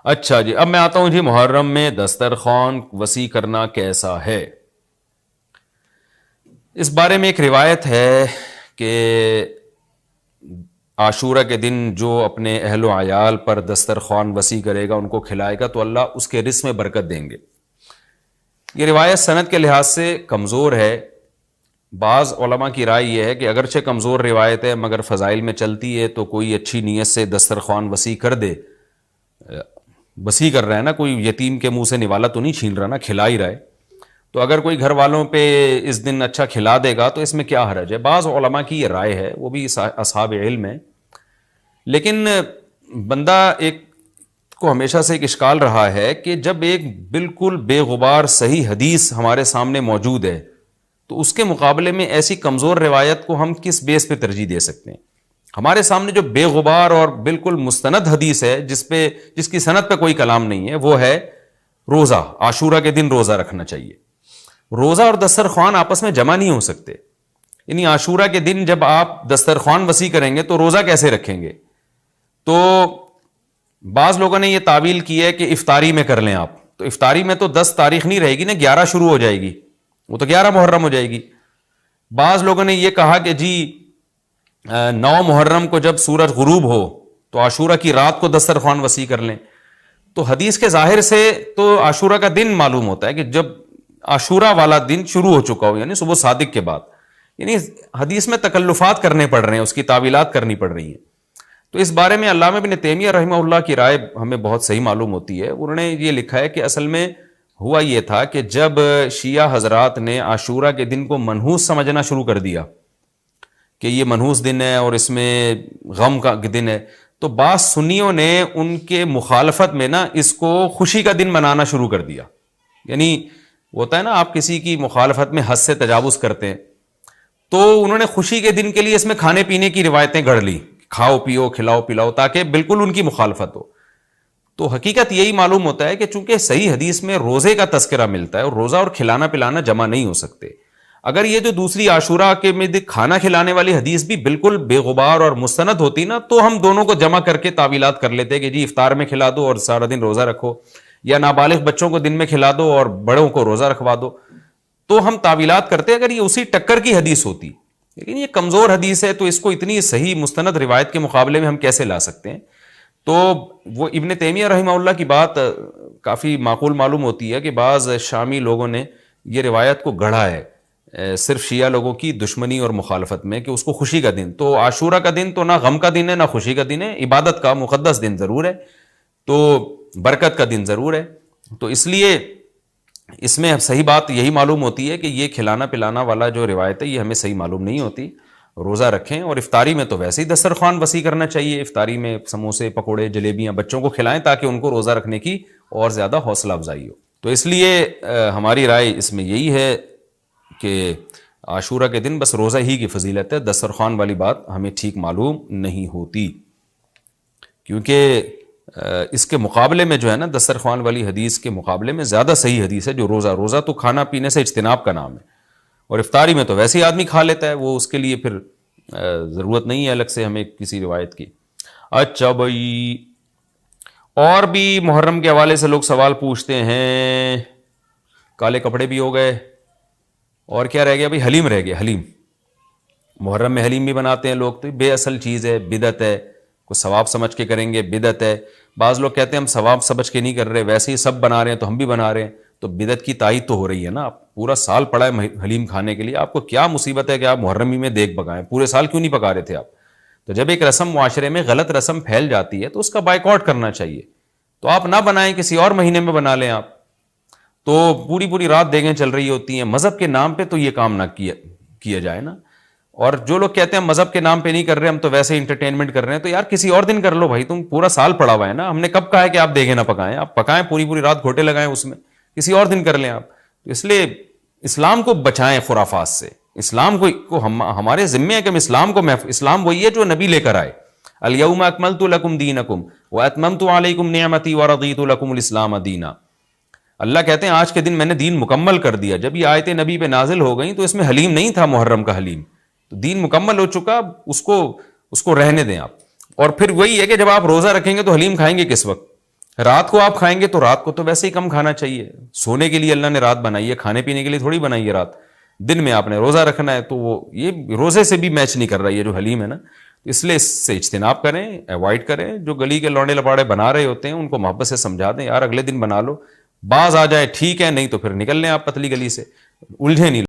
اچھا جی، اب میں آتا ہوں جی محرم میں دسترخوان وسیع کرنا کیسا ہے. اس بارے میں ایک روایت ہے کہ عاشورہ کے دن جو اپنے اہل و عیال پر دسترخوان وسیع کرے گا، ان کو کھلائے گا، تو اللہ اس کے رزق میں برکت دیں گے. یہ روایت سند کے لحاظ سے کمزور ہے. بعض علماء کی رائے یہ ہے کہ اگرچہ کمزور روایت ہے مگر فضائل میں چلتی ہے، تو کوئی اچھی نیت سے دسترخوان وسیع کر دے. وسیع کر رہا ہے نا، کوئی یتیم کے منہ سے نوالا تو نہیں چھین رہا نا، کھلا ہی رہا ہے. تو اگر کوئی گھر والوں پہ اس دن اچھا کھلا دے گا تو اس میں کیا حرج ہے. بعض علماء کی یہ رائے ہے، وہ بھی اصحاب علم ہے. لیکن بندہ ایک کو ہمیشہ سے ایک اشکال رہا ہے کہ جب ایک بالکل بے غبار صحیح حدیث ہمارے سامنے موجود ہے تو اس کے مقابلے میں ایسی کمزور روایت کو ہم کس بیس پہ ترجیح دے سکتے ہیں. ہمارے سامنے جو بے غبار اور بالکل مستند حدیث ہے، جس کی سند پہ کوئی کلام نہیں ہے، وہ ہے روزہ. عاشورہ کے دن روزہ رکھنا چاہیے. روزہ اور دسترخوان آپس میں جمع نہیں ہو سکتے. یعنی عاشورہ کے دن جب آپ دسترخوان وسیع کریں گے تو روزہ کیسے رکھیں گے؟ تو بعض لوگوں نے یہ تعویل کی ہے کہ افطاری میں کر لیں آپ. تو افطاری میں تو 10 تاریخ نہیں رہے گی نا، 11 شروع ہو جائے گی، وہ تو 11 محرم ہو جائے گی. بعض لوگوں نے یہ کہا کہ جی 9 محرم کو جب سورج غروب ہو تو عاشورہ کی رات کو دسترخوان وسیع کر لیں. تو حدیث کے ظاہر سے تو عاشورہ کا دن معلوم ہوتا ہے کہ جب عاشورہ والا دن شروع ہو چکا ہو، یعنی صبح صادق کے بعد. یعنی حدیث میں تکلفات کرنے پڑ رہے ہیں، اس کی تعویلات کرنی پڑ رہی ہیں. تو اس بارے میں علامہ ابن تیمیہ رحمہ اللہ کی رائے ہمیں بہت صحیح معلوم ہوتی ہے. انہوں نے یہ لکھا ہے کہ اصل میں ہوا یہ تھا کہ جب شیعہ حضرات نے عاشورہ کے دن کو منحوس سمجھنا شروع کر دیا کہ یہ منحوس دن ہے اور اس میں غم کا دن ہے، تو بعض سنیوں نے ان کے مخالفت میں نا اس کو خوشی کا دن منانا شروع کر دیا. یعنی ہوتا ہے نا، آپ کسی کی مخالفت میں حد سے تجاوز کرتے ہیں، تو انہوں نے خوشی کے دن کے لیے اس میں کھانے پینے کی روایتیں گڑھ لی، کھاؤ پیو کھلاؤ پلاؤ، تاکہ بالکل ان کی مخالفت ہو. تو حقیقت یہی معلوم ہوتا ہے کہ چونکہ صحیح حدیث میں روزے کا تذکرہ ملتا ہے، اور روزہ اور کھلانا پلانا جمع نہیں ہو سکتے. اگر یہ جو دوسری عاشورہ کے میں کھانا کھلانے والی حدیث بھی بالکل بے غبار اور مستند ہوتی نا، تو ہم دونوں کو جمع کر کے تعویلات کر لیتے کہ جی افطار میں کھلا دو اور سارا دن روزہ رکھو، یا نابالغ بچوں کو دن میں کھلا دو اور بڑوں کو روزہ رکھوا دو. تو ہم تعویلات کرتے اگر یہ اسی ٹکر کی حدیث ہوتی. لیکن یہ کمزور حدیث ہے، تو اس کو اتنی صحیح مستند روایت کے مقابلے میں ہم کیسے لا سکتے ہیں؟ تو وہ ابن تیمیہ رحمہ اللہ کی بات کافی معقول معلوم ہوتی ہے کہ بعض شامی لوگوں نے یہ روایت کو گڑھا ہے صرف شیعہ لوگوں کی دشمنی اور مخالفت میں، کہ اس کو خوشی کا دن. تو عاشورہ کا دن تو نہ غم کا دن ہے نہ خوشی کا دن ہے، عبادت کا مقدس دن ضرور ہے، تو برکت کا دن ضرور ہے. تو اس لیے اس میں صحیح بات یہی معلوم ہوتی ہے کہ یہ کھلانا پلانا والا جو روایت ہے یہ ہمیں صحیح معلوم نہیں ہوتی. روزہ رکھیں، اور افطاری میں تو ویسے ہی دسترخوان وسیع کرنا چاہیے. افطاری میں سموسے پکوڑے جلیبیاں بچوں کو کھلائیں تاکہ ان کو روزہ رکھنے کی اور زیادہ حوصلہ افزائی ہو. تو اس لیے ہماری رائے اس میں یہی ہے کہ عاشورہ کے دن بس روزہ ہی کی فضیلت ہے، دسترخوان والی بات ہمیں ٹھیک معلوم نہیں ہوتی. کیونکہ اس کے مقابلے میں جو ہے نا، دسترخوان والی حدیث کے مقابلے میں زیادہ صحیح حدیث ہے جو روزہ تو کھانا پینے سے اجتناب کا نام ہے، اور افطاری میں تو ویسے ہی آدمی کھا لیتا ہے، وہ اس کے لیے پھر ضرورت نہیں ہے الگ سے ہمیں کسی روایت کی. اچھا بھائی، اور بھی محرم کے حوالے سے لوگ سوال پوچھتے ہیں. کالے کپڑے بھی ہو گئے، اور کیا رہ گیا بھائی؟ حلیم رہ گیا. حلیم محرم میں حلیم بھی بناتے ہیں لوگ، تو بے اصل چیز ہے، بدعت ہے. کوئی ثواب سمجھ کے کریں گے بدعت ہے. بعض لوگ کہتے ہیں ہم ثواب سمجھ کے نہیں کر رہے، ویسے ہی سب بنا رہے ہیں تو ہم بھی بنا رہے ہیں. تو بدعت کی تائید تو ہو رہی ہے نا. آپ پورا سال پڑا ہے حلیم کھانے کے لیے، آپ کو کیا مصیبت ہے کہ آپ محرم ہی میں دیگ پکائیں؟ پورے سال کیوں نہیں پکا رہے تھے آپ؟ تو جب ایک رسم معاشرے میں غلط رسم پھیل جاتی ہے تو اس کا بائیکاٹ کرنا چاہیے. تو آپ نہ بنائیں، کسی اور مہینے میں بنا لیں آپ. تو پوری رات دیگیں چل رہی ہوتی ہیں. مذہب کے نام پہ تو یہ کام نہ کیا جائے نا. اور جو لوگ کہتے ہیں مذہب کے نام پہ نہیں کر رہے، ہم تو ویسے انٹرٹینمنٹ کر رہے ہیں، تو یار کسی اور دن کر لو بھائی. تم پورا سال پڑا ہوا ہے نا، ہم نے کب کہا ہے کہ آپ دیگیں نہ پکائیں؟ آپ پکائیں، پوری رات گھوٹے لگائیں اس میں، کسی اور دن کر لیں آپ. تو اس لیے اسلام کو بچائیں خرافات سے. اسلام کو ہمارے ذمے ہے کہ ہم اسلام کو اسلام وہی ہے جو نبی لے کر آئے. الیوم اکملت لکم دینکم واتممت علیکم نعمتی ورضیت لکم الاسلام دینا. اللہ کہتے ہیں آج کے دن میں نے دین مکمل کر دیا. جب یہ آیتیں نبی پہ نازل ہو گئیں تو اس میں حلیم نہیں تھا، محرم کا حلیم. تو دین مکمل ہو چکا، اس کو رہنے دیں آپ. اور پھر وہی ہے کہ جب آپ روزہ رکھیں گے تو حلیم کھائیں گے کس وقت؟ رات کو آپ کھائیں گے تو رات کو تو ویسے ہی کم کھانا چاہیے. سونے کے لیے اللہ نے رات بنائی ہے, کھانے پینے کے لیے تھوڑی بنائی ہے رات. دن میں آپ نے روزہ رکھنا ہے, تو وہ یہ روزے سے بھی میچ نہیں کر رہا ہے جو حلیم ہے نا. اس لیے اس سے اجتناب کریں, ایوائڈ کریں. جو گلی کے لونڈے لپاڑے بنا رہے ہوتے ہیں ان کو محبت سے سمجھا دیں, یار اگلے دن بنا لو, باز آ جائے ٹھیک ہے, نہیں تو پھر نکل لیں آپ پتلی گلی سے, الجھے نہیں.